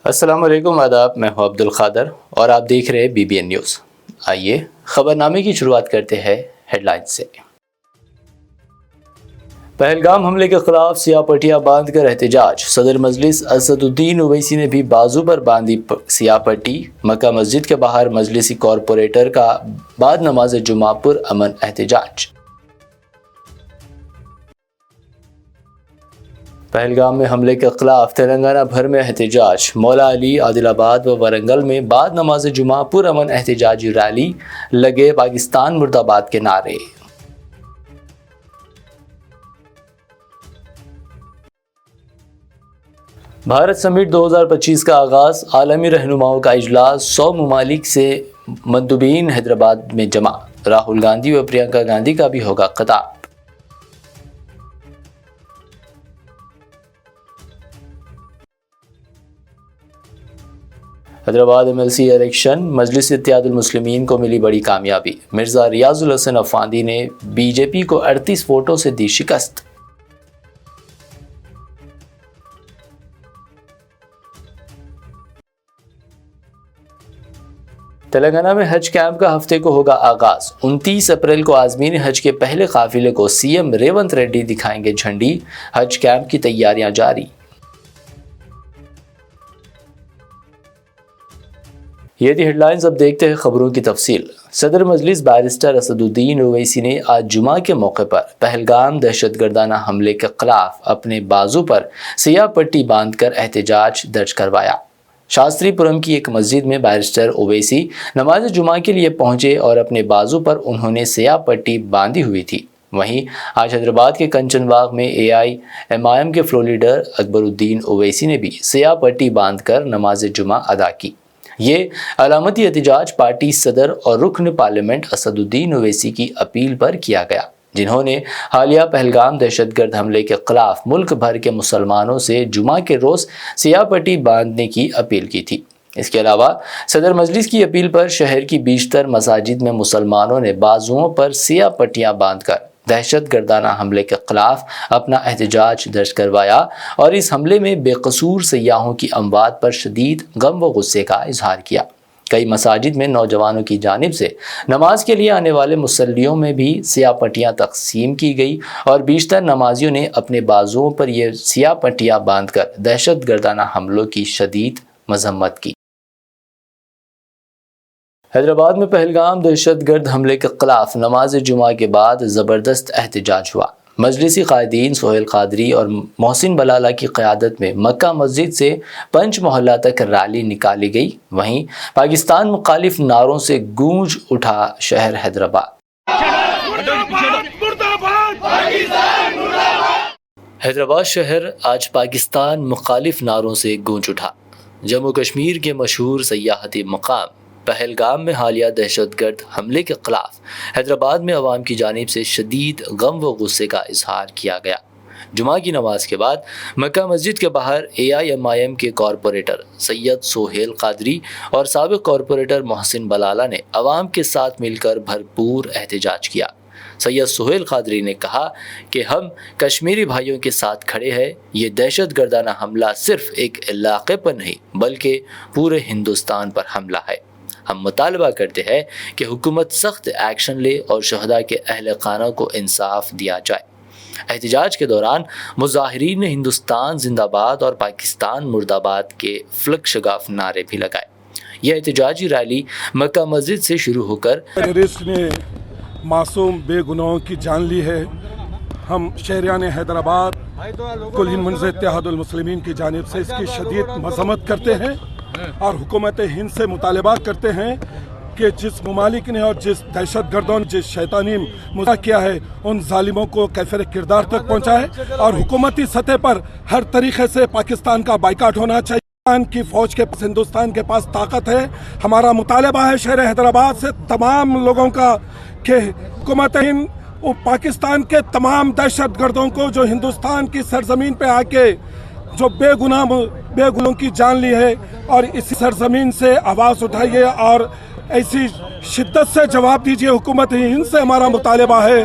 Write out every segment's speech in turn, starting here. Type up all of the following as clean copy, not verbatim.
السلام علیکم، آداب۔ میں ہوں عبد القادر اور آپ دیکھ رہے ہیں BBN نیوز۔ آئیے خبرنامے کی شروعات کرتے ہیں ہیڈ لائنز سے۔ پہلگام حملے کے خلاف سیاہ پٹیاں باندھ کر احتجاج۔ صدر مجلس اسد الدین اویسی نے بھی بازو پر باندھی سیاہ پٹی۔ مکہ مسجد کے باہر مجلسی کارپوریٹر کا بعد نماز جمعہ پر امن احتجاج۔ پہلگام میں حملے کے خلاف تلنگانہ بھر میں احتجاج۔ مولا علی، عادل آباد و ورنگل میں بعد نماز جمعہ پر امن احتجاجی ریلی، لگے پاکستان مرد آباد کے نعرے۔ بھارت سمٹ 2025 کا آغاز۔ عالمی رہنماؤں کا اجلاس، 100 ممالک سے مندوبین حیدرآباد میں جمع۔ راہل گاندھی و پرینکا گاندھی کا بھی ہوگا خطاب۔ حیدرآباد MLC الیکشن، مجلس اتحاد المسلمین کو ملی بڑی کامیابی۔ مرزا ریاض الحسن افندی نے BJP کو 38 ووٹوں سے دی شکست۔ تلنگانہ میں حج کیمپ کا ہفتے کو ہوگا آغاز۔ 29 اپریل کو عازمین حج کے پہلے قافلے کو CM ریونت ریڈی دکھائیں گے جھنڈی۔ حج کیمپ کی تیاریاں جاری۔ یہ تھی ہیڈ لائنز، اب دیکھتے ہیں خبروں کی تفصیل۔ صدر مجلس بیرسٹر اسد الدین اویسی نے آج جمعہ کے موقع پر پہلگام دہشت گردانہ حملے کے خلاف اپنے بازو پر سیاہ پٹی باندھ کر احتجاج درج کروایا۔ شاستری پورم کی ایک مسجد میں بیرسٹر اویسی نماز جمعہ کے لیے پہنچے اور اپنے بازو پر انہوں نے سیاہ پٹی باندھی ہوئی تھی۔ وہیں آج حیدرآباد کے کنچن باغ میں AIMIM کے فلور لیڈر اکبر الدین اویسی نے بھی سیاہ پٹی باندھ کر نماز جمعہ ادا کی۔ یہ علامتی احتجاج پارٹی صدر اور رکن پارلیمنٹ اسد الدین اویسی کی اپیل پر کیا گیا، جنہوں نے حالیہ پہلگام دہشت گرد حملے کے خلاف ملک بھر کے مسلمانوں سے جمعہ کے روز سیاہ پٹی باندھنے کی اپیل کی تھی۔ اس کے علاوہ صدر مجلس کی اپیل پر شہر کی بیشتر مساجد میں مسلمانوں نے بازوؤں پر سیاہ پٹیاں باندھ کر دہشت گردانہ حملے کے خلاف اپنا احتجاج درج کروایا اور اس حملے میں بے قصور سیاحوں کی اموات پر شدید غم و غصے کا اظہار کیا۔ کئی مساجد میں نوجوانوں کی جانب سے نماز کے لیے آنے والے مصلیوں میں بھی سیاہ پٹیاں تقسیم کی گئی اور بیشتر نمازیوں نے اپنے بازوؤں پر یہ سیاہ پٹیاں باندھ کر دہشت گردانہ حملوں کی شدید مذمت کی۔ حیدرآباد میں پہلگام دہشت گرد حملے کے خلاف نماز جمعہ کے بعد زبردست احتجاج ہوا۔ مجلسی قائدین سہیل قادری اور محسن بلالہ کی قیادت میں مکہ مسجد سے پنچ محلہ تک ریلی نکالی گئی۔ وہیں پاکستان مخالف نعروں سے گونج اٹھا شہر حیدرآباد۔ حیدرآباد شہر آج پاکستان مخالف نعروں سے گونج اٹھا۔ جموں کشمیر کے مشہور سیاحتی مقام پہلگام میں حالیہ دہشت گرد حملے کے خلاف حیدرآباد میں عوام کی جانب سے شدید غم و غصے کا اظہار کیا گیا۔ جمعہ کی نماز کے بعد مکہ مسجد کے باہر AIMIM کے کارپوریٹر سید سہیل قادری اور سابق کارپوریٹر محسن بلالہ نے عوام کے ساتھ مل کر بھرپور احتجاج کیا۔ سید سہیل قادری نے کہا کہ ہم کشمیری بھائیوں کے ساتھ کھڑے ہیں۔ یہ دہشت گردانہ حملہ صرف ایک علاقے پر نہیں بلکہ پورے ہندوستان پر حملہ ہے۔ ہم مطالبہ کرتے ہیں کہ حکومت سخت ایکشن لے اور شہداء کے اہل خانہ کو انصاف دیا جائے۔ احتجاج کے دوران مظاہرین نے ہندوستان زندہ باد اور پاکستان مرد آباد کے فلک شگاف نعرے بھی لگائے۔ یہ احتجاجی ریلی مکہ مسجد سے شروع ہو کر ٹیررسٹ نے معصوم بے گناہوں کی جان لی ہے۔ ہم شہریان حیدرآباد کل ہند منظر اتحاد المسلمین کی جانب سے اس کی شدید مذمت کرتے ہیں اور حکومت ہند سے مطالبہ کرتے ہیں کہ جس ممالک نے اور جس دہشت گردوں نے جس شیطانی مظاہرہ کیا ہے ان ظالموں کو کیفر کردار تک پہنچائے اور حکومتی سطح پر ہر طریقے سے پاکستان کا بائیکاٹ ہونا چاہیے۔ ہندوستان کی فوج کے پاس ہندوستان کے پاس طاقت ہے۔ ہمارا مطالبہ ہے شہر حیدرآباد سے تمام لوگوں کا کہ حکومت ہند پاکستان کے تمام دہشت گردوں کو جو ہندوستان کی سرزمین پہ آ کے جو بے گناہوں کی جان لی ہے اور اسی سرزمین سے آواز اٹھائیے اور ایسی شدت سے جواب دیجیے۔ حکومت ہند سے ہمارا مطالبہ ہے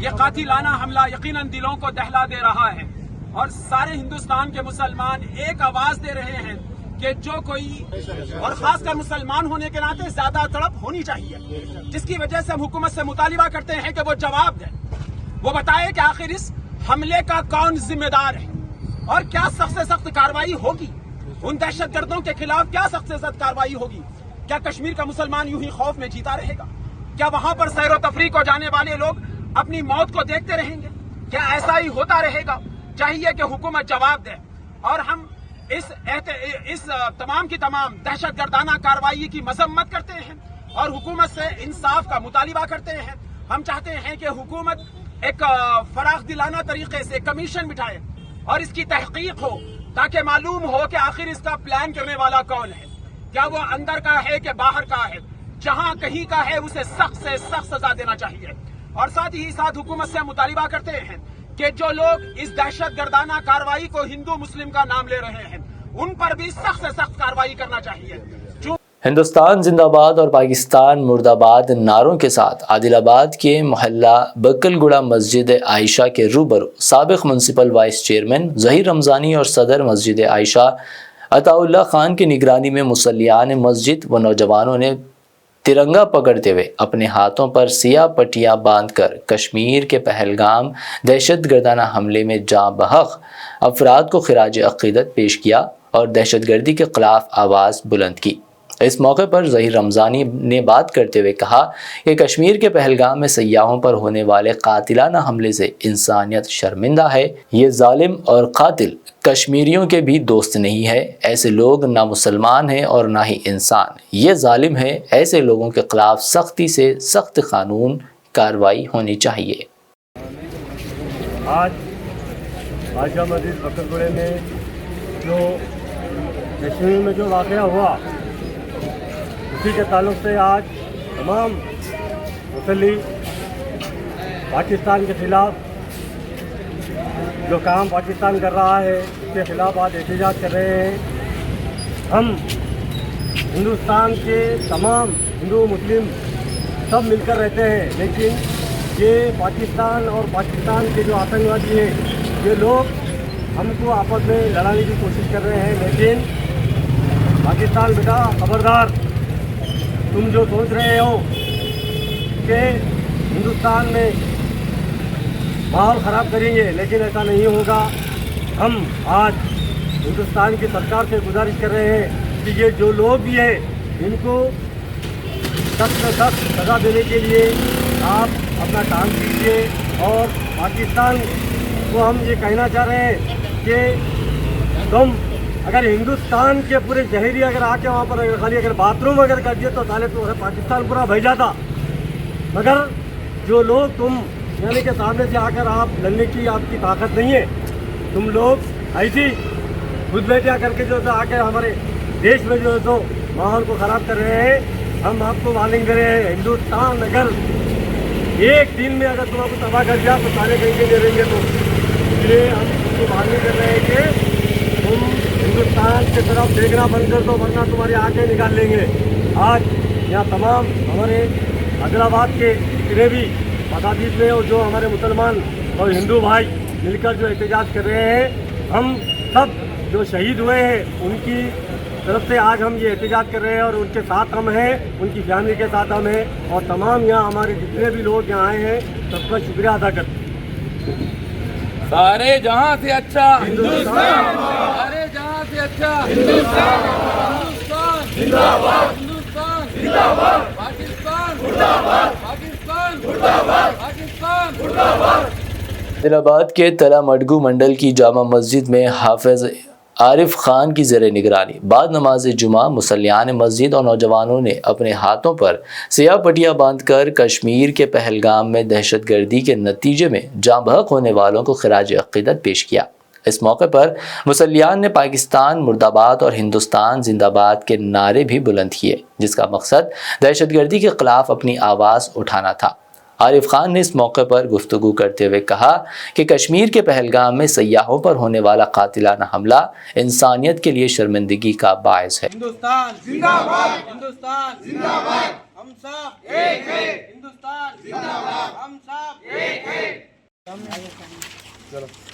یہ قاتلانہ حملہ یقیناً دلوں کو دہلا دے رہا ہے اور سارے ہندوستان کے مسلمان ایک آواز دے رہے ہیں کہ جو کوئی اور خاص کر مسلمان ہونے کے ناطے زیادہ تڑپ ہونی چاہیے، جس کی وجہ سے ہم حکومت سے مطالبہ کرتے ہیں کہ وہ جواب دے، وہ بتائے کہ آخر اس حملے کا کون ذمہ دار ہے اور کیا سخت سے سخت کارروائی ہوگی، ان دہشت گردوں کے خلاف کیا سخت سے سخت کارروائی ہوگی۔ کیا کشمیر کا مسلمان یوں ہی خوف میں جیتا رہے گا؟ کیا وہاں پر سیر و تفریح کو جانے والے لوگ اپنی موت کو دیکھتے رہیں گے؟ کیا ایسا ہی ہوتا رہے گا؟ چاہیے کہ حکومت جواب دے اور ہم اس تمام کی تمام دہشت گردانہ کارروائی کی مذمت کرتے ہیں اور حکومت سے انصاف کا مطالبہ کرتے ہیں۔ ہم چاہتے ہیں کہ حکومت ایک فراخ دلانہ طریقے سے کمیشن بٹھائے اور اس کی تحقیق ہو تاکہ معلوم ہو کہ آخر اس کا پلان کرنے والا کون ہے، کیا وہ اندر کا ہے کہ باہر کا ہے۔ جہاں کہیں کا ہے اسے سخت سے سخت سزا دینا چاہیے اور ساتھ ہی ساتھ حکومت سے مطالبہ کرتے ہیں کہ جو لوگ اس دہشت گردانہ کارروائی کو ہندو مسلم کا نام لے رہے ہیں ان پر بھی سخت سے سخت کارروائی کرنا چاہیے۔ ہندوستان زندہ باد اور پاکستان مرد آباد نعروں کے ساتھ عادل آباد کے محلہ بکل گڑا مسجد عائشہ کے روبرو سابق میونسپل وائس چیئرمین ظہیر رمضانی اور صدر مسجد عائشہ عطا اللہ خان کی نگرانی میں مصلیان مسجد و نوجوانوں نے ترنگا پکڑتے ہوئے اپنے ہاتھوں پر سیاہ پٹیاں باندھ کر کشمیر کے پہلگام دہشت گردانہ حملے میں جاں بحق افراد کو خراج عقیدت پیش کیا اور دہشت گردی کے خلاف آواز بلند کی۔ اس موقع پر ظہیر رمضانی نے بات کرتے ہوئے کہا کہ کشمیر کے پہلگام میں سیاحوں پر ہونے والے قاتلانہ حملے سے انسانیت شرمندہ ہے۔ یہ ظالم اور قاتل کشمیریوں کے بھی دوست نہیں ہے، ایسے لوگ نہ مسلمان ہیں اور نہ ہی انسان، یہ ظالم ہے، ایسے لوگوں کے خلاف سختی سے سخت قانون کارروائی ہونی چاہیے۔ آج عائشہ مسجد بکل گڑے میں جو کشمیر میں جو واقعہ ہوا اسی کے تعلق سے آج تمام مسلی پاکستان کے خلاف جو کام پاکستان کر رہا ہے اس کے خلاف آج احتجاج کر رہے ہیں۔ ہم ہندوستان کے تمام ہندو مسلم سب مل کر رہتے ہیں، لیکن یہ پاکستان اور پاکستان کے جو آتنکوادی ہیں یہ لوگ ہم کو آپس میں لڑانے کی کوشش کر رہے ہیں۔ لیکن پاکستان بیٹا خبردار، تم جو سوچ رہے ہو کہ ہندوستان میں ماحول خراب کریں گے، لیکن ایسا نہیں ہوگا۔ ہم آج ہندوستان کی سرکار سے گزارش کر رہے ہیں کہ یہ جو لوگ بھی ہیں ان کو سخت سے سخت سزا دینے کے لیے آپ اپنا کام کیجیے۔ اور پاکستان کو ہم یہ کہنا چاہ رہے ہیں کہ تم اگر ہندوستان کے پورے شہری اگر آ کے وہاں پر خالی اگر باتھ روم اگر کر دیے تو سالے تو پاکستان پورا بھائی جاتا، مگر جو لوگ تم یعنی کہ سامنے سے آ کر آپ لڑنے کی آپ کی طاقت نہیں ہے، تم لوگ ایسی خود بیٹھا کر کے جو آ کے ہمارے دیش میں جو ہے تو ماحول کو خراب کر رہے ہیں۔ ہم آپ کو وارننگ دے رہے ہیں، ہندوستان اگر ایک دن میں اگر تم آپ کو تباہ کر دیا تو سارے کہیں گے دے دیں گے، تو اس لیے ہم اس کو وارننگ کر رہے ہیں کہ تم ہندوستان کی طرف دیکھنا بند کر دو ورنہ تمہاری آنکھیں نکال لیں گے۔ آج یہاں تمام ہمارے عادل آباد کے جتنے بھی مساجد میں اور جو ہمارے مسلمان اور ہندو بھائی مل کر جو احتجاج کر رہے ہیں، ہم سب جو شہید ہوئے ہیں ان کی طرف سے آج ہم یہ احتجاج کر رہے ہیں اور ان کے ساتھ ہم ہیں، ان کی فیملی کے ساتھ ہم ہیں اور تمام یہاں ہمارے جتنے بھی لوگ یہاں آئے ہیں سب کا شکریہ ادا کرتے ہیں۔ سارے جہاں سے اچھا ہندوستان، سارے جہاں سے اچھا ہندوستان، زندہ باد، ہندوستان زندہ باد، پاکستان مرد آباد، پاکستان مرد آباد، پاکستان مرد آباد۔ عادل آباد کے تلا مڈگو منڈل کی جامع مسجد میں حافظ عارف خان کی زیر نگرانی بعد نماز جمعہ مصلیان مسجد اور نوجوانوں نے اپنے ہاتھوں پر سیاہ پٹیاں باندھ کر کشمیر کے پہلگام میں دہشت گردی کے نتیجے میں جاں بحق ہونے والوں کو خراج عقیدت پیش کیا۔ اس موقع پر مصلیان نے پاکستان مرد آباد اور ہندوستان زندہ باد کے نعرے بھی بلند کیے، جس کا مقصد دہشت گردی کے خلاف اپنی آواز اٹھانا تھا۔ عارف خان نے اس موقع پر گفتگو کرتے ہوئے کہا کہ کشمیر کے پہلگام میں سیاحوں پر ہونے والا قاتلانہ حملہ انسانیت کے لیے شرمندگی کا باعث ہے۔ ہندوستان زندہ باد، ہندوستان زندہ باد، ہم سب ایک ہیں، ہندوستان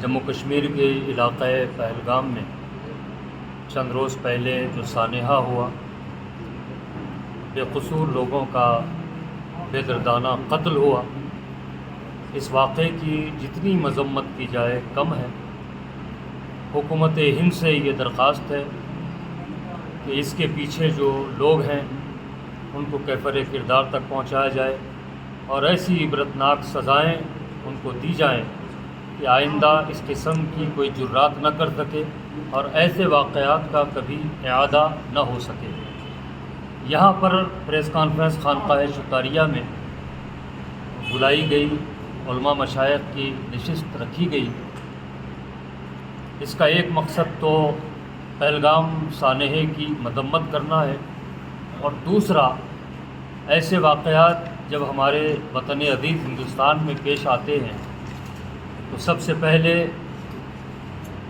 جموں کشمیر کے علاقۂ پہلگام میں چند روز پہلے جو سانحہ ہوا، بے قصور لوگوں کا بے دردانہ قتل ہوا، اس واقعے کی جتنی مذمت کی جائے کم ہے۔ حکومت ہند سے یہ درخواست ہے کہ اس کے پیچھے جو لوگ ہیں ان کو کیفر کردار تک پہنچایا جائے اور ایسی عبرتناک سزائیں ان کو دی جائیں کہ آئندہ اس قسم کی کوئی جرات نہ کر سکے اور ایسے واقعات کا کبھی اعادہ نہ ہو سکے۔ یہاں پر پریس کانفرنس خانقاہ شکاریہ میں بلائی گئی، علماء مشائخ کی نشست رکھی گئی۔ اس کا ایک مقصد تو پہلگام سانحے کی مذمت کرنا ہے، اور دوسرا ایسے واقعات جب ہمارے وطن عزیز ہندوستان میں پیش آتے ہیں تو سب سے پہلے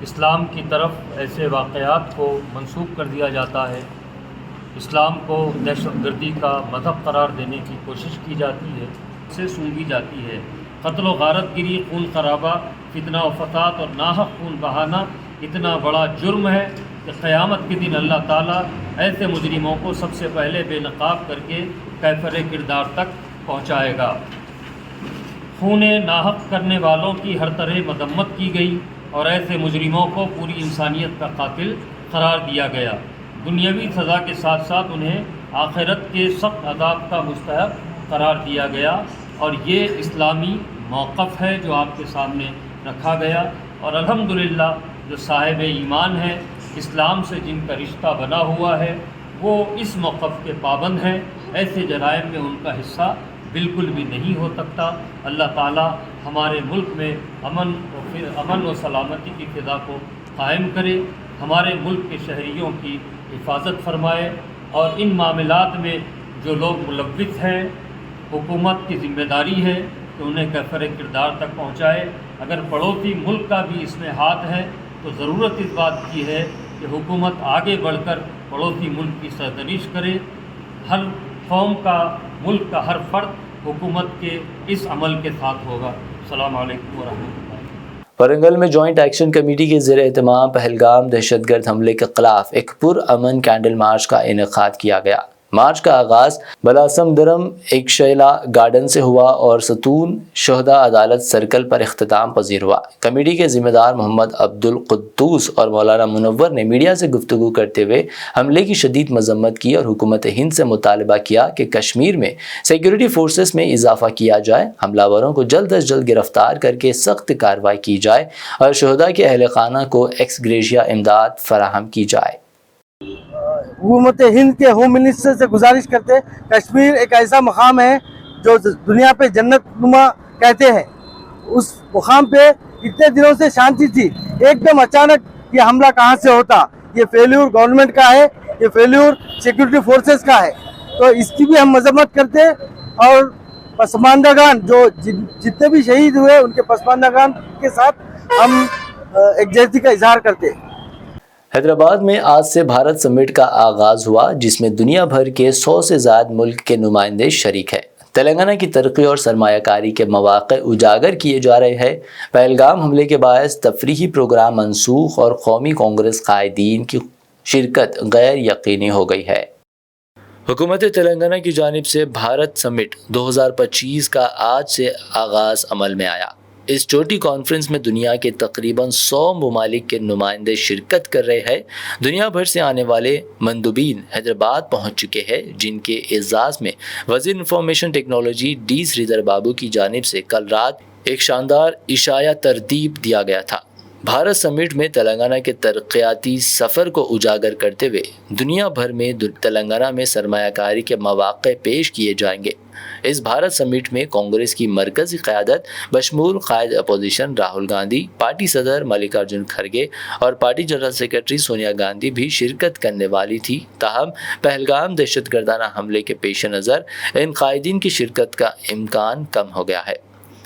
اسلام کی طرف ایسے واقعات کو منسوب کر دیا جاتا ہے، اسلام کو دہشت گردی کا مذہب قرار دینے کی کوشش کی جاتی ہے، سے سونگی جاتی ہے۔ قتل و غارت گری، خون خرابہ، فتنہ و فساد اور ناحق خون بہانا اتنا بڑا جرم ہے کہ قیامت کے دن اللہ تعالیٰ ایسے مجرموں کو سب سے پہلے بے نقاب کر کے کیفر کردار تک پہنچائے گا۔ خون ناحق کرنے والوں کی ہر طرح مذمت کی گئی اور ایسے مجرموں کو پوری انسانیت کا قاتل قرار دیا گیا۔ دنیاوی سزا کے ساتھ ساتھ انہیں آخرت کے سخت عذاب کا مستحق قرار دیا گیا، اور یہ اسلامی موقف ہے جو آپ کے سامنے رکھا گیا، اور الحمدللہ جو صاحب ایمان ہیں، اسلام سے جن کا رشتہ بنا ہوا ہے، وہ اس موقف کے پابند ہیں۔ ایسے جرائم میں ان کا حصہ بالکل بھی نہیں ہو سکتا۔ اللہ تعالیٰ ہمارے ملک میں امن و سلامتی کی فضا کو قائم کرے، ہمارے ملک کے شہریوں کی حفاظت فرمائے، اور ان معاملات میں جو لوگ ملوث ہیں حکومت کی ذمہ داری ہے کہ انہیں کیفر کردار تک پہنچائے۔ اگر پڑوسی ملک کا بھی اس میں ہاتھ ہے تو ضرورت اس بات کی ہے کہ حکومت آگے بڑھ کر پڑوسی ملک کی سرزنش کرے۔ ہر قوم کا، ملک کا ہر فرد حکومت کے اس عمل کے ساتھ ہوگا۔ السلام علیکم ورحمۃ اللہ۔ ورنگل میں جوائنٹ ایکشن کمیٹی کے زیر اہتمام پہلگام دہشت گرد حملے کے خلاف ایک پرامن کینڈل مارچ کا انعقاد کیا گیا۔ مارچ کا آغاز بلاسم درم ایک شیلا گارڈن سے ہوا اور ستون شہداء عدالت سرکل پر اختتام پذیر ہوا۔ کمیٹی کے ذمہ دار محمد عبدالقدوس اور مولانا منور نے میڈیا سے گفتگو کرتے ہوئے حملے کی شدید مذمت کی اور حکومت ہند سے مطالبہ کیا کہ کشمیر میں سیکیورٹی فورسز میں اضافہ کیا جائے، حملہ وروں کو جلد از جلد گرفتار کر کے سخت کارروائی کی جائے اور شہداء کے اہل خانہ کو ایکس گریشیا امداد فراہم کی جائے۔ حکومت ہند کے ہوم منسٹر سے گزارش کرتے، کشمیر ایک ایسا مقام ہے جو دنیا پہ جنت نما کہتے ہیں، اس مقام پہ اتنے دنوں سے شانتی تھی، ایک دم اچانک یہ حملہ کہاں سے ہوتا؟ یہ فیلیور گورنمنٹ کا ہے، یہ فیلیور سیکورٹی فورسز کا ہے، تو اس کی بھی ہم مذمت کرتے، اور پسماندگان جو جتنے بھی شہید ہوئے ان کے پسماندگان کے ساتھ ہم یکجہتی کا اظہار کرتے۔ حیدرآباد میں آج سے بھارت سمٹ کا آغاز ہوا، جس میں دنیا بھر کے 100 سے زائد ملک کے نمائندے شریک ہیں۔ تلنگانہ کی ترقی اور سرمایہ کاری کے مواقع اجاگر کیے جا رہے ہیں۔ پہلگام حملے کے باعث تفریحی پروگرام منسوخ اور قومی کانگریس قائدین کی شرکت غیر یقینی ہو گئی ہے۔ حکومت تلنگانہ کی جانب سے بھارت سمٹ 2025 کا آج سے آغاز عمل میں آیا۔ اس چوٹی کانفرنس میں دنیا کے تقریباً 100 ممالک کے نمائندے شرکت کر رہے ہیں۔ دنیا بھر سے آنے والے مندوبین حیدرآباد پہنچ چکے ہیں، جن کے اعزاز میں وزیر انفارمیشن ٹیکنالوجی ڈی سریدر بابو کی جانب سے کل رات ایک شاندار عشایہ ترتیب دیا گیا تھا۔ بھارت سمٹ میں تلنگانہ کے ترقیاتی سفر کو اجاگر کرتے ہوئے دنیا بھر میں تلنگانہ میں سرمایہ کاری کے مواقع پیش کیے جائیں گے۔ اس بھارت سمٹ میں کانگریس کی مرکزی قیادت بشمول قائد اپوزیشن راہل گاندھی، پارٹی صدر ملکارجن کھڑگے اور party general secretary Sonia Gandhi بھی شرکت کرنے والی تھی۔ تاہم پہلگام دہشت گردانہ حملے کے پیش نظر ان قائدین کی شرکت کا امکان کم ہو گیا ہے۔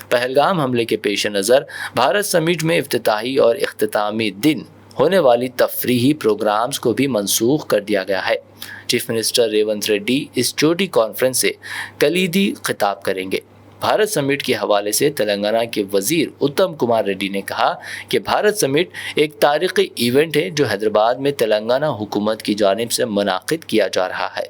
پہلگام حملے کے پیش نظر بھارت سمٹ میں افتتاحی اور اختتامی دن ہونے والی تفریحی پروگرامز کو بھی منسوخ کر دیا گیا ہے۔ چیف منسٹر ریونت ریڈی اس چوٹی کانفرنس سے کلیدی خطاب کریں گے۔ بھارت سمٹ کے حوالے سے تلنگانہ کے وزیر اتم کمار ریڈی نے کہا کہ بھارت سمٹ ایک تاریخی ایونٹ ہے جو حیدرآباد میں تلنگانہ حکومت کی جانب سے منعقد کیا جا رہا ہے۔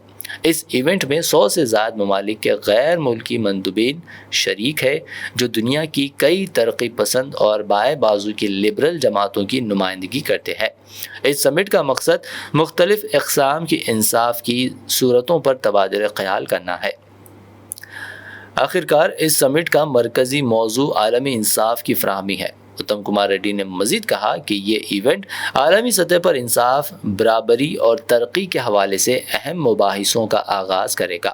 اس ایونٹ میں 100 سے زائد ممالک کے غیر ملکی مندوبین شریک ہے جو دنیا کی کئی ترقی پسند اور بائیں بازو کی لبرل جماعتوں کی نمائندگی کرتے ہیں۔ اس سمٹ کا مقصد مختلف اقسام کی انصاف کی صورتوں پر تبادلہ خیال کرنا ہے۔ آخرکار اس سمٹ کا مرکزی موضوع عالمی انصاف کی فراہمی ہے۔ اتم کمار ریڈی نے مزید کہا کہ یہ ایونٹ عالمی سطح پر انصاف، برابری اور ترقی کے حوالے سے اہم مباحثوں کا آغاز کرے گا۔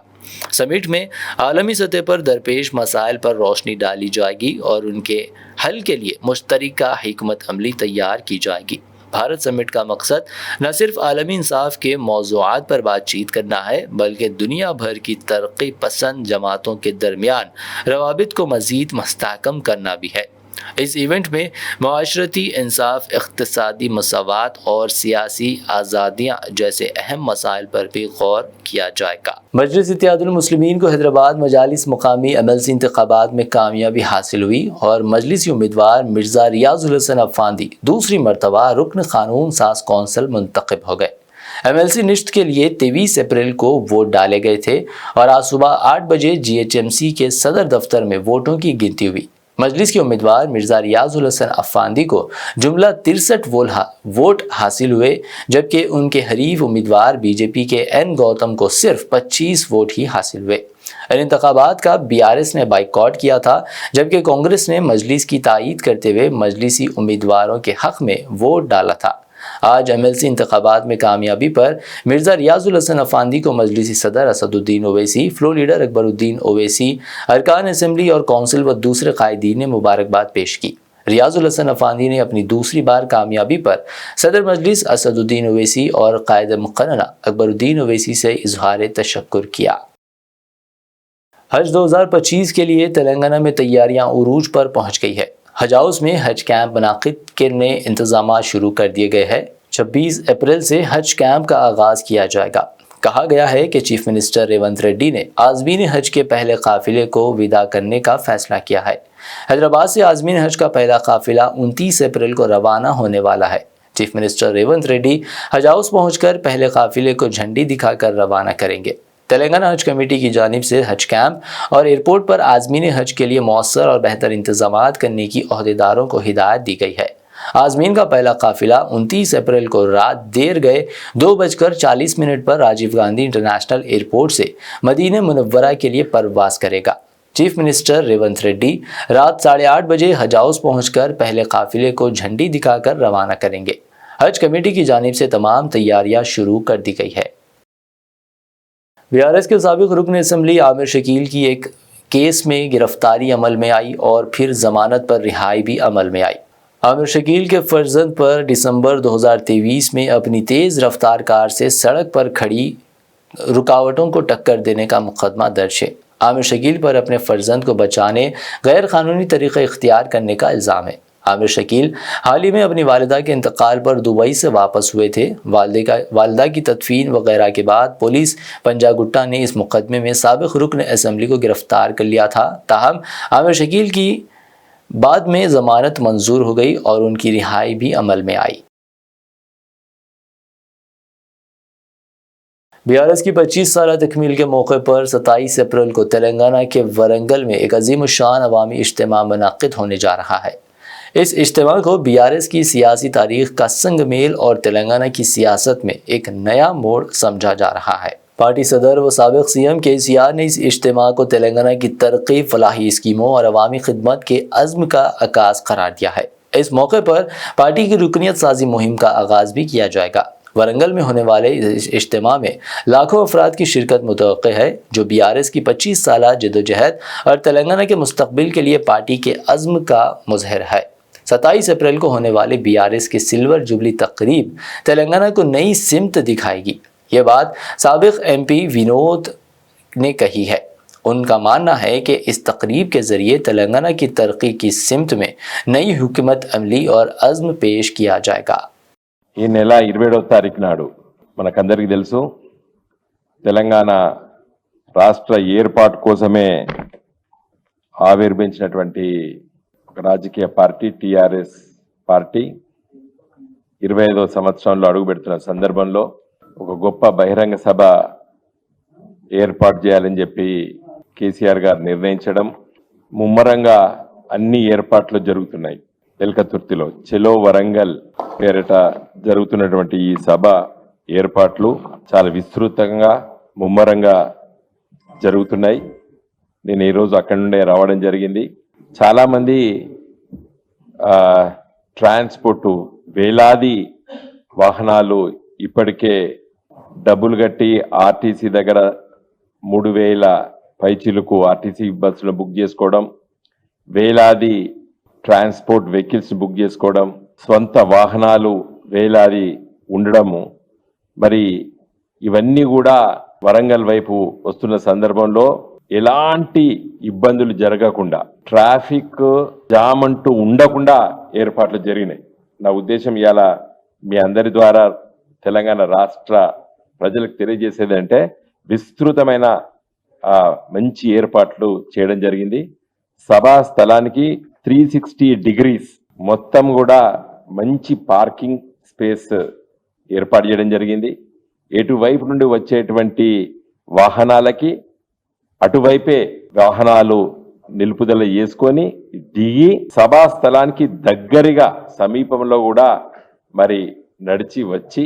سمٹ میں عالمی سطح پر درپیش مسائل پر روشنی ڈالی جائے گی اور ان کے حل کے لیے مشترکہ حکمت عملی تیار کی جائے گی۔ بھارت سمٹ کا مقصد نہ صرف عالمی انصاف کے موضوعات پر بات چیت کرنا ہے بلکہ دنیا بھر کی ترقی پسند جماعتوں کے درمیان روابط کو مزید مستحکم کرنا بھی ہے۔ اس ایونٹ میں معاشرتی انصاف، اقتصادی مساوات اور سیاسی آزادیاں جیسے اہم مسائل پر بھی غور کیا جائے گا۔ مجلس اتحاد المسلمین کو حیدرآباد مجالس مقامی MLC انتخابات میں کامیابی حاصل ہوئی اور مجلسی امیدوار مرزا ریاض الحسن افاندی دوسری مرتبہ رکن قانون ساز کونسل منتخب ہو گئے۔ MLC نشست کے لیے 23 اپریل کو ووٹ ڈالے گئے تھے اور آج صبح 8 بجے GHMC کے صدر دفتر میں ووٹوں کی گنتی ہوئی۔ مجلس کے امیدوار مرزا ریاض الحسن افاندی کو جملہ 63 ووٹ حاصل ہوئے جبکہ ان کے حریف امیدوار BJP کے N گوتم کو صرف 25 ووٹ ہی حاصل ہوئے۔ ان انتخابات کا BRS نے بائیکاٹ کیا تھا جبکہ کانگریس نے مجلس کی تائید کرتے ہوئے مجلسی امیدواروں کے حق میں ووٹ ڈالا تھا۔ آج MLC انتخابات میں کامیابی پر مرزا ریاض الحسن افاندی کو مجلسی صدر اسد الدین اویسی، فلور لیڈر اکبر الدین اویسی، ارکان اسمبلی اور کونسل و دوسرے قائدین نے مبارکباد پیش کی۔ ریاض الحسن افاندی نے اپنی دوسری بار کامیابی پر صدر مجلس اسد الدین اویسی اور قائد مقننہ اکبر الدین اویسی سے اظہار تشکر کیا۔ حج 2025 کے لیے تلنگانہ میں تیاریاں عروج پر پہنچ گئی ہے۔ حج ہاؤس میں حج کیمپ منعقد کرنے انتظامات شروع کر دیے گئے ہیں۔ 26 اپریل سے حج کیمپ کا آغاز کیا جائے گا۔ کہا گیا ہے کہ چیف منسٹر ریونت ریڈی نے عازمین حج کے پہلے قافلے کو وداع کرنے کا فیصلہ کیا ہے۔ حیدرآباد سے عازمین حج کا پہلا قافلہ 29 اپریل کو روانہ ہونے والا ہے۔ چیف منسٹر ریونت ریڈی حج ہاؤس پہنچ کر پہلے قافلے کو جھنڈی دکھا کر روانہ کریں گے۔ تلنگانہ حج کمیٹی کی جانب سے حج کیمپ اور ایئرپورٹ پر عازمین حج کے لیے مؤثر اور بہتر انتظامات کرنے کی عہدیداروں کو ہدایت دی گئی ہے۔ عازمین کا پہلا قافلہ 29 اپریل کو رات دیر گئے 2:40 پر راجیو گاندھی انٹرنیشنل ایئرپورٹ سے مدینہ منورہ کے لیے پرواز کرے گا۔ چیف منسٹر ریونت ریڈی رات 8:30 بجے حج ہاؤس پہنچ کر پہلے قافلے کو جھنڈی دکھا کر روانہ کریں گے۔ حج کمیٹی کی جانب سے تمام تیاریاں شروع کر دی گئی ہے۔ BRS کے سابق رکن اسمبلی عامر شکیل کی ایک کیس میں گرفتاری عمل میں آئی اور پھر ضمانت پر رہائی بھی عمل میں آئی۔ عامر شکیل کے فرزند پر دسمبر 2023 میں اپنی تیز رفتار کار سے سڑک پر کھڑی رکاوٹوں کو ٹکر دینے کا مقدمہ درج ہے۔ عامر شکیل پر اپنے فرزند کو بچانے غیر قانونی طریقہ اختیار کرنے کا الزام ہے۔ عامر شکیل حال ہی میں اپنی والدہ کے انتقال پر دبئی سے واپس ہوئے تھے۔ والدہ کی تدفین وغیرہ کے بعد پولیس پنجا گٹا نے اس مقدمے میں سابق رکن اسمبلی کو گرفتار کر لیا تھا۔ تاہم عامر شکیل کی بعد میں ضمانت منظور ہو گئی اور ان کی رہائی بھی عمل میں آئی۔ BRS کی 25 سالہ تکمیل کے موقع پر 27 اپریل کو تلنگانہ کے ورنگل میں ایک عظیم الشان عوامی اجتماع منعقد ہونے جا رہا ہے۔ اس اجتماع کو BRS کی سیاسی تاریخ کا سنگ میل اور تلنگانہ کی سیاست میں ایک نیا موڑ سمجھا جا رہا ہے۔ پارٹی صدر و سابق CM KCR نے اس اجتماع کو تلنگانہ کی ترقی، فلاحی اسکیموں اور عوامی خدمت کے عزم کا عکاس قرار دیا ہے۔ اس موقع پر پارٹی کی رکنیت سازی مہم کا آغاز بھی کیا جائے گا۔ ورنگل میں ہونے والے اس اجتماع میں لاکھوں افراد کی شرکت متوقع ہے جو BRS کی 25 سالہ جدوجہد اور تلنگانہ کے مستقبل کے لیے پارٹی کے عزم کا مظہر ہے۔ 27 اپریل کو ہونے والے BRS کے سلور جوبلی تقریب تلنگانہ کو نئی سمت دکھائے گی۔ یہ بات سابق MP ونود نے کہی ہے۔ ان کا ماننا ہے کہ اس تقریب کے ذریعے تلنگانہ کی ترقی کی سمت میں نئی حکمت عملی اور عزم پیش کیا جائے گا۔ ఈ నెల 27వ తారీఖు నాడు మనకందరికీ తెలుసు తెలంగాణ రాష్ట్ర ఏర్పాటు కోసమే ఆవిర్భవించినటువంటి ఒక రాజకీయ పార్టీ టిఆర్ఎస్ పార్టీ 25వ సంవత్సరంలో అడుగుపెడుతున్న సందర్భంలో ఒక గొప్ప బహిరంగ సభ ఏర్పాటు చేయాలని చెప్పి కేసీఆర్ గారు నిర్ణయించడం, ముమ్మరంగా అన్ని ఏర్పాట్లు జరుగుతున్నాయి. ఎల్కతుర్తిలో చెలో వరంగల్ పేరిట జరుగుతున్నటువంటి ఈ సభ ఏర్పాట్లు చాలా విస్తృతంగా ముమ్మరంగా జరుగుతున్నాయి. నేను ఈరోజు అక్కడి నుండే రావడం జరిగింది. చాలామంది ట్రాన్స్పోర్టు వేలాది వాహనాలు ఇప్పటికే డబ్బులు కట్టి ఆర్టీసీ దగ్గర 3000 పైచీలకు ఆర్టీసీ బస్సులు బుక్ చేసుకోవడం, వేలాది ట్రాన్స్పోర్ట్ వెహికల్స్ బుక్ చేసుకోవడం, స్వంత వాహనాలు వేలాది ఉండడము, మరి ఇవన్నీ కూడా వరంగల్ వైపు వస్తున్న సందర్భంలో ఎలాంటి ఇబ్బందులు జరగకుండా, ట్రాఫిక్ జామ్ అంటూ ఉండకుండా ఏర్పాట్లు జరిగినాయి. నా ఉద్దేశం ఇవాళ మీ అందరి ద్వారా తెలంగాణ రాష్ట్ర ప్రజలకు తెలియజేసేదంటే విస్తృతమైన మంచి ఏర్పాట్లు చేయడం జరిగింది. సభా స్థలానికి 360 డిగ్రీస్ మొత్తం కూడా మంచి పార్కింగ్ స్పేస్ ఏర్పాటు చేయడం జరిగింది. ఎటువైపు నుండి వచ్చేటువంటి వాహనాలకి అటువైపే వాహనాలు నిలుపుదల చేసుకొని దిగి సభా స్థలానికి దగ్గరగా సమీపంలో కూడా మరి నడిచి వచ్చి.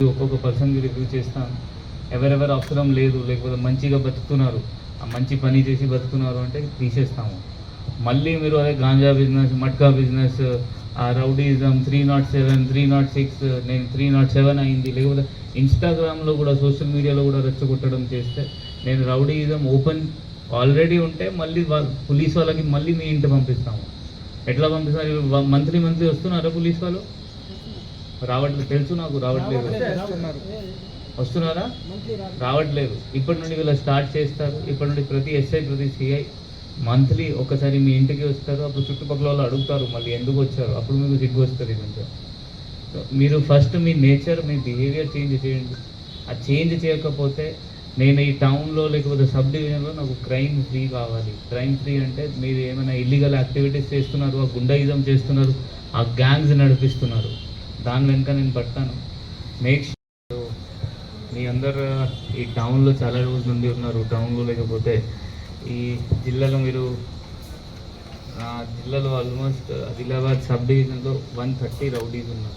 ఒక్కొక్క పర్సన్కి రివ్యూ చేస్తాం. ఎవరెవరు అవసరం లేదు లేకపోతే మంచిగా బతుకుతున్నారు, ఆ మంచి పని చేసి బతుకుతున్నారు అంటే తీసేస్తాము. మళ్ళీ మీరు అదే గాంజా బిజినెస్, మట్కా బిజినెస్, ఆ రౌడీజం 307, 306, నేను 307 అయింది, లేకపోతే ఇన్స్టాగ్రామ్లో కూడా సోషల్ మీడియాలో కూడా రెచ్చగొట్టడం చేస్తే నేను రౌడీజం ఓపెన్ ఆల్రెడీ ఉంటే మళ్ళీ పోలీస్ వాళ్ళకి మళ్ళీ మీ ఇంటి పంపిస్తాము. ఎట్లా పంపిస్తారు? మంత్లీ వస్తున్నారా పోలీస్ వాళ్ళు? రావట్లేదు, తెలుసు నాకు రావట్లేదు. వస్తున్నారా? రావట్లేదు. ఇప్పటి నుండి వీళ్ళు స్టార్ట్ చేస్తారు. ఇప్పటి నుండి ప్రతి ఎస్ఐ ప్రతి సిఐ మంత్లీ ఒకసారి మీ ఇంటికి వస్తారు. అప్పుడు చుట్టుపక్కల వాళ్ళు అడుగుతారు మళ్ళీ ఎందుకు వచ్చారు, అప్పుడు మీకు సిగ్గు వస్తుంది కొంచెం. సో మీరు ఫస్ట్ మీ నేచర్ మీ బిహేవియర్ చేంజ్ చేయండి. ఆ చేంజ్ చేయకపోతే నేను ఈ టౌన్లో లేకపోతే సబ్ డివిజన్లో నాకు క్రైమ్ ఫ్రీ కావాలి. క్రైమ్ ఫ్రీ అంటే మీరు ఏమైనా ఇల్లీగల్ యాక్టివిటీస్ చేస్తున్నారు, ఆ గుండాయిజం చేస్తున్నారు, ఆ గ్యాంగ్స్ నడిపిస్తున్నారు, దాని వెనుక నేను పడతాను. మేక్ షూర్ మీ అందరు ఈ టౌన్లో చాలా రోజుల నుండి ఉన్నారు. టౌన్లో లేకపోతే ఈ జిల్లాలో మీరు జిల్లాలో ఆల్మోస్ట్ ఆదిలాబాద్ సబ్ డివిజన్లో 130 రౌడీస్ ఉన్నారు.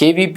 KVP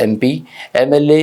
MP, MLA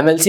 MLC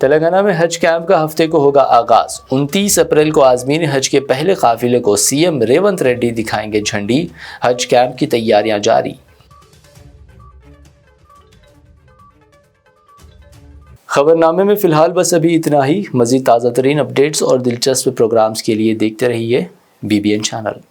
Telangana میں حج کیمپ کا ہفتے کو ہوگا آغاز. 29 اپریل کو عازمین حج کے پہلے قافلے کو CM ریونت ریڈی دکھائیں گے جھنڈی. حج کیمپ کی تیاریاں جاری. خبرنامے میں فی الحال بس ابھی اتنا ہی. مزید تازہ ترین اپڈیٹس اور دلچسپ پروگرامز کے لیے دیکھتے رہیے BBN چینل.